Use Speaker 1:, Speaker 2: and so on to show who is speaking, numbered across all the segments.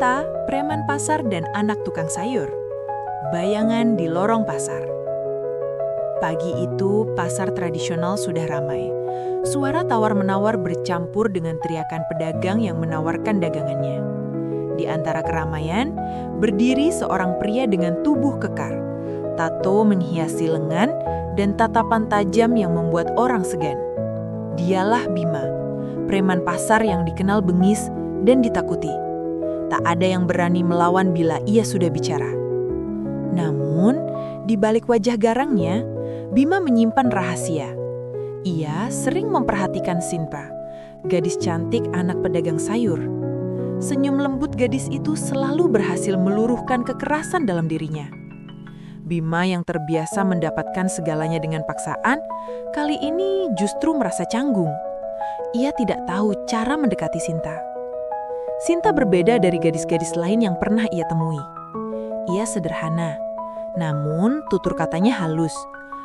Speaker 1: Sinta, preman pasar dan anak tukang sayur. Bayangan di lorong pasar. Pagi itu, pasar tradisional sudah ramai. Suara tawar-menawar bercampur dengan teriakan pedagang yang menawarkan dagangannya. Di antara keramaian, berdiri seorang pria dengan tubuh kekar. Tato menghiasi lengan dan tatapan tajam yang membuat orang segan. Dialah Bima, preman pasar yang dikenal bengis dan ditakuti. Tak ada yang berani melawan bila ia sudah bicara. Namun, di balik wajah garangnya, Bima menyimpan rahasia. Ia sering memperhatikan Sinta, gadis cantik anak pedagang sayur. Senyum lembut gadis itu selalu berhasil meluruhkan kekerasan dalam dirinya. Bima yang terbiasa mendapatkan segalanya dengan paksaan, kali ini justru merasa canggung. Ia tidak tahu cara mendekati Sinta. Sinta berbeda dari gadis-gadis lain yang pernah ia temui. Ia sederhana, namun tutur katanya halus.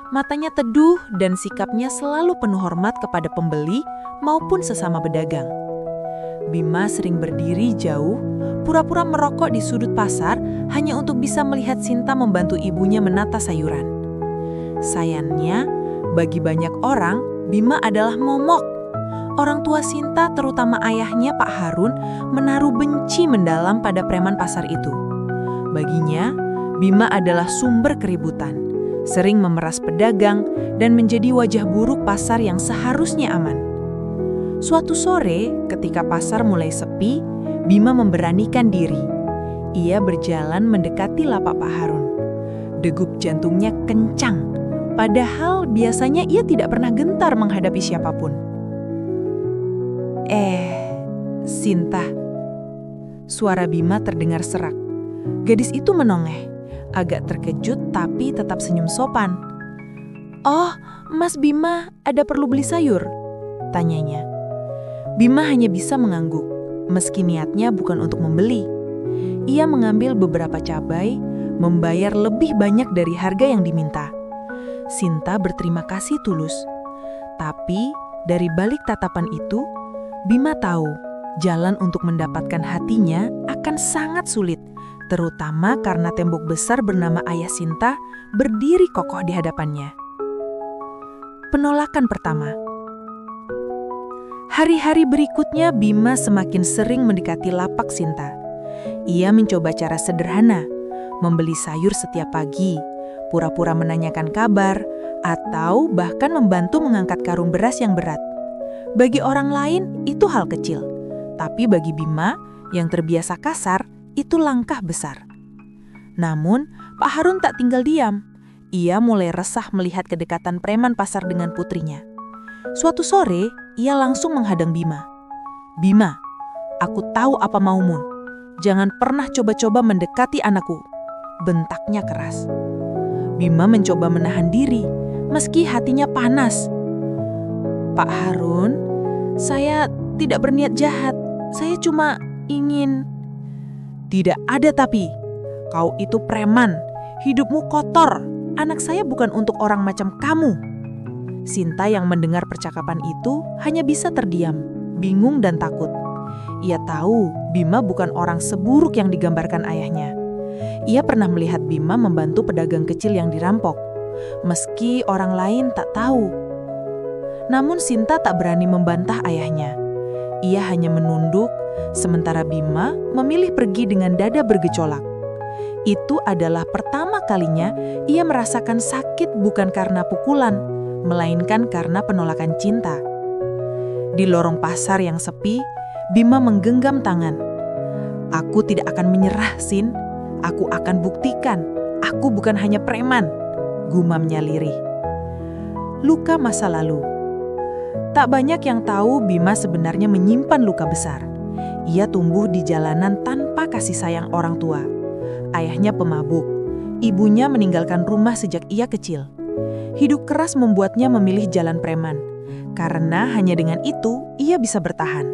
Speaker 1: Matanya teduh dan sikapnya selalu penuh hormat kepada pembeli maupun sesama pedagang. Bima sering berdiri jauh, pura-pura merokok di sudut pasar hanya untuk bisa melihat Sinta membantu ibunya menata sayuran. Sayangnya, bagi banyak orang, Bima adalah momok. Orang tua Sinta, terutama ayahnya Pak Harun, menaruh benci mendalam pada preman pasar itu. Baginya, Bima adalah sumber keributan, sering memeras pedagang dan menjadi wajah buruk pasar yang seharusnya aman. Suatu sore, ketika pasar mulai sepi, Bima memberanikan diri. Ia berjalan mendekati lapak Pak Harun. Degup jantungnya kencang, padahal biasanya ia tidak pernah gentar menghadapi siapapun. Sinta. Suara Bima terdengar serak. Gadis itu menongeh, agak terkejut tapi tetap senyum sopan. "Oh, Mas Bima, ada perlu beli sayur?" tanyanya. Bima hanya bisa mengangguk, meski niatnya bukan untuk membeli. Ia mengambil beberapa cabai, membayar lebih banyak dari harga yang diminta. Sinta berterima kasih tulus. Tapi dari balik tatapan itu, Bima tahu jalan untuk mendapatkan hatinya akan sangat sulit, terutama karena tembok besar bernama ayah Sinta berdiri kokoh di hadapannya. Penolakan pertama. Hari-hari berikutnya Bima semakin sering mendekati lapak Sinta. Ia mencoba cara sederhana, membeli sayur setiap pagi, pura-pura menanyakan kabar, atau bahkan membantu mengangkat karung beras yang berat. Bagi orang lain itu hal kecil, tapi bagi Bima yang terbiasa kasar, itu langkah besar. Namun, Pak Harun tak tinggal diam. Ia mulai resah melihat kedekatan preman pasar dengan putrinya. Suatu sore, ia langsung menghadang Bima. "Bima, aku tahu apa maumu. Jangan pernah coba-coba mendekati anakku," bentaknya keras. Bima mencoba menahan diri, meski hatinya panas. "Pak Harun, saya tidak berniat jahat. Saya cuma ingin..." "Tidak ada tapi. Kau itu preman. Hidupmu kotor. Anak saya bukan untuk orang macam kamu." Sinta yang mendengar percakapan itu hanya bisa terdiam, bingung dan takut. Ia tahu Bima bukan orang seburuk yang digambarkan ayahnya. Ia pernah melihat Bima membantu pedagang kecil yang dirampok, meski orang lain tak tahu. Namun Sinta tak berani membantah ayahnya. Ia hanya menunduk, sementara Bima memilih pergi dengan dada bergejolak. Itu adalah pertama kalinya ia merasakan sakit bukan karena pukulan, melainkan karena penolakan cinta. Di lorong pasar yang sepi, Bima menggenggam tangan. "Aku tidak akan menyerah, Sin. Aku akan buktikan, aku bukan hanya preman," gumamnya lirih. Luka masa lalu. Tak banyak yang tahu Bima sebenarnya menyimpan luka besar. Ia tumbuh di jalanan tanpa kasih sayang orang tua. Ayahnya pemabuk, ibunya meninggalkan rumah sejak ia kecil. Hidup keras membuatnya memilih jalan preman, karena hanya dengan itu ia bisa bertahan.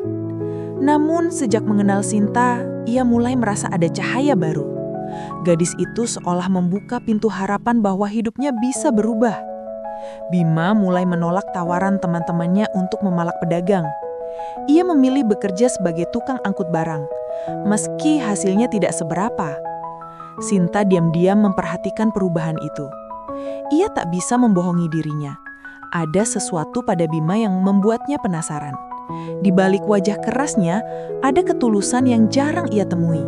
Speaker 1: Namun sejak mengenal Sinta, ia mulai merasa ada cahaya baru. Gadis itu seolah membuka pintu harapan bahwa hidupnya bisa berubah. Bima mulai menolak tawaran teman-temannya untuk memalak pedagang. Ia memilih bekerja sebagai tukang angkut barang, meski hasilnya tidak seberapa. Sinta diam-diam memperhatikan perubahan itu. Ia tak bisa membohongi dirinya. Ada sesuatu pada Bima yang membuatnya penasaran. Di balik wajah kerasnya, ada ketulusan yang jarang ia temui.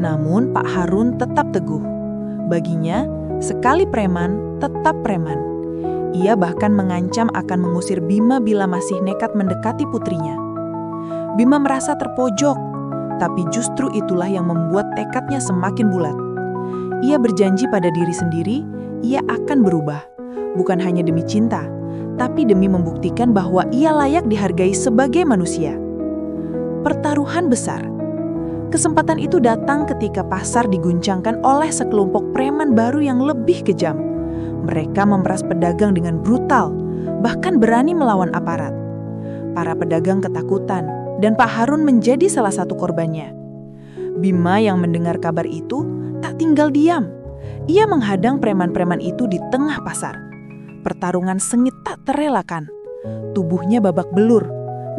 Speaker 1: Namun Pak Harun tetap teguh. Baginya, sekali preman, tetap preman. Ia bahkan mengancam akan mengusir Bima bila masih nekat mendekati putrinya. Bima merasa terpojok, tapi justru itulah yang membuat tekadnya semakin bulat. Ia berjanji pada diri sendiri, ia akan berubah. Bukan hanya demi cinta, tapi demi membuktikan bahwa ia layak dihargai sebagai manusia. Pertaruhan besar. Kesempatan itu datang ketika pasar diguncangkan oleh sekelompok preman baru yang lebih kejam. Mereka memeras pedagang dengan brutal, bahkan berani melawan aparat. Para pedagang ketakutan, dan Pak Harun menjadi salah satu korbannya. Bima yang mendengar kabar itu tak tinggal diam. Ia menghadang preman-preman itu di tengah pasar. Pertarungan sengit tak terelakkan. Tubuhnya babak belur,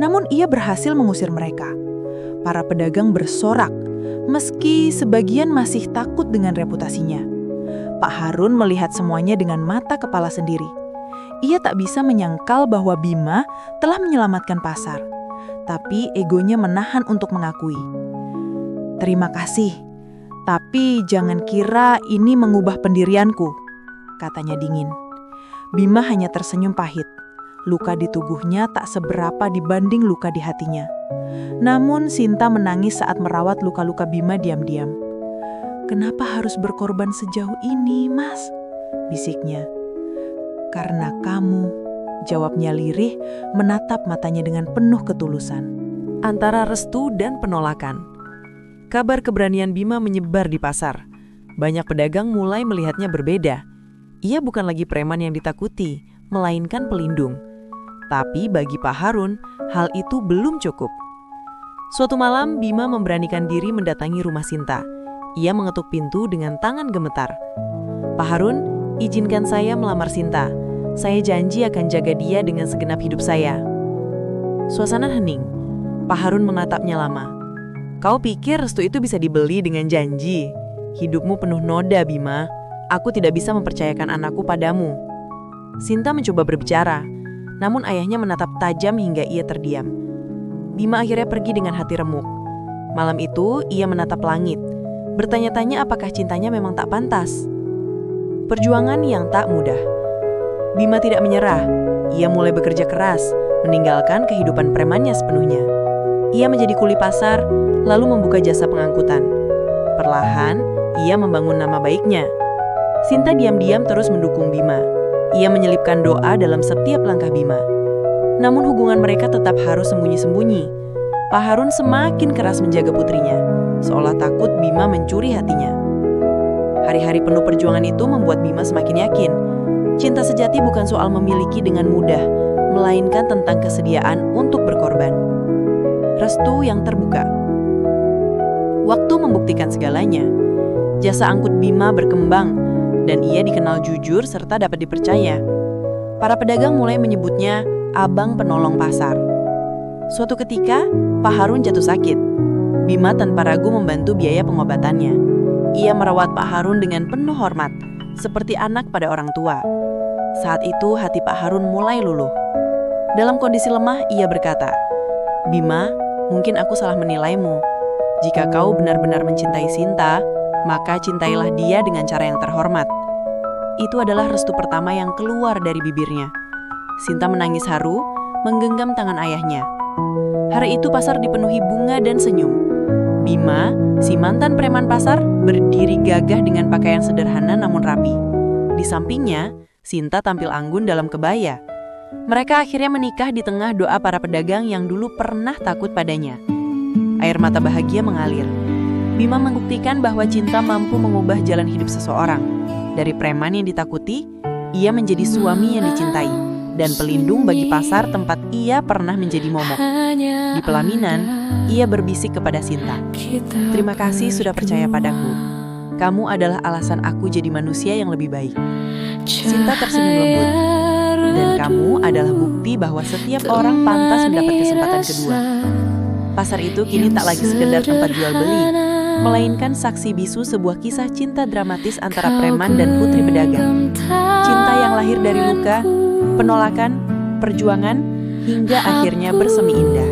Speaker 1: namun ia berhasil mengusir mereka. Para pedagang bersorak, meski sebagian masih takut dengan reputasinya. Pak Harun melihat semuanya dengan mata kepala sendiri. Ia tak bisa menyangkal bahwa Bima telah menyelamatkan pasar, tapi egonya menahan untuk mengakui. "Terima kasih, tapi jangan kira ini mengubah pendirianku," katanya dingin. Bima hanya tersenyum pahit. Luka di tubuhnya tak seberapa dibanding luka di hatinya. Namun Sinta menangis saat merawat luka-luka Bima diam-diam. "Kenapa harus berkorban sejauh ini, Mas?" bisiknya. "Karena kamu," jawabnya lirih, menatap matanya dengan penuh ketulusan. Antara restu dan penolakan. Kabar keberanian Bima menyebar di pasar. Banyak pedagang mulai melihatnya berbeda. Ia bukan lagi preman yang ditakuti, melainkan pelindung. Tapi bagi Pak Harun, hal itu belum cukup. Suatu malam, Bima memberanikan diri mendatangi rumah Sinta. Ia mengetuk pintu dengan tangan gemetar. "Pak Harun, izinkan saya melamar Sinta. Saya janji akan jaga dia dengan segenap hidup saya." Suasana hening. Pak Harun menatapnya lama. "Kau pikir restu itu bisa dibeli dengan janji? Hidupmu penuh noda, Bima. Aku tidak bisa mempercayakan anakku padamu." Sinta mencoba berbicara, namun ayahnya menatap tajam hingga ia terdiam. Bima akhirnya pergi dengan hati remuk. Malam itu, ia menatap langit, bertanya-tanya apakah cintanya memang tak pantas. Perjuangan yang tak mudah. Bima tidak menyerah. Ia mulai bekerja keras, meninggalkan kehidupan premannya sepenuhnya. Ia menjadi kuli pasar, lalu membuka jasa pengangkutan. Perlahan, ia membangun nama baiknya. Sinta diam-diam terus mendukung Bima. Ia menyelipkan doa dalam setiap langkah Bima. Namun hubungan mereka tetap harus sembunyi-sembunyi. Pak Harun semakin keras menjaga putrinya, seolah takut Bima mencuri hatinya. Hari-hari penuh perjuangan itu membuat Bima semakin yakin. Cinta sejati bukan soal memiliki dengan mudah, melainkan tentang kesediaan untuk berkorban. Restu yang terbuka. Waktu membuktikan segalanya. Jasa angkut Bima berkembang, dan ia dikenal jujur serta dapat dipercaya. Para pedagang mulai menyebutnya Abang Penolong Pasar. Suatu ketika, Pak Harun jatuh sakit. Bima tanpa ragu membantu biaya pengobatannya. Ia merawat Pak Harun dengan penuh hormat, seperti anak pada orang tua. Saat itu hati Pak Harun mulai luluh. Dalam kondisi lemah, ia berkata, "Bima, mungkin aku salah menilaimu. Jika kau benar-benar mencintai Sinta, maka cintailah dia dengan cara yang terhormat." Itu adalah restu pertama yang keluar dari bibirnya. Sinta menangis haru, menggenggam tangan ayahnya. Hari itu pasar dipenuhi bunga dan senyum. Bima, si mantan preman pasar, berdiri gagah dengan pakaian sederhana namun rapi. Di sampingnya, Sinta tampil anggun dalam kebaya. Mereka akhirnya menikah di tengah doa para pedagang yang dulu pernah takut padanya. Air mata bahagia mengalir. Bima membuktikan bahwa cinta mampu mengubah jalan hidup seseorang. Dari preman yang ditakuti, ia menjadi suami yang dicintai dan pelindung bagi pasar tempat ia pernah menjadi momok. Di pelaminan, ia berbisik kepada Sinta, "Terima kasih sudah percaya padaku. Kamu adalah alasan aku jadi manusia yang lebih baik." Sinta tersenyum lembut. "Dan kamu adalah bukti bahwa setiap orang pantas mendapat kesempatan kedua." Pasar itu kini tak lagi sekedar tempat jual beli, melainkan saksi bisu sebuah kisah cinta dramatis antara preman dan putri pedagang. Cinta yang lahir dari luka, penolakan, perjuangan, hingga akhirnya bersemi indah.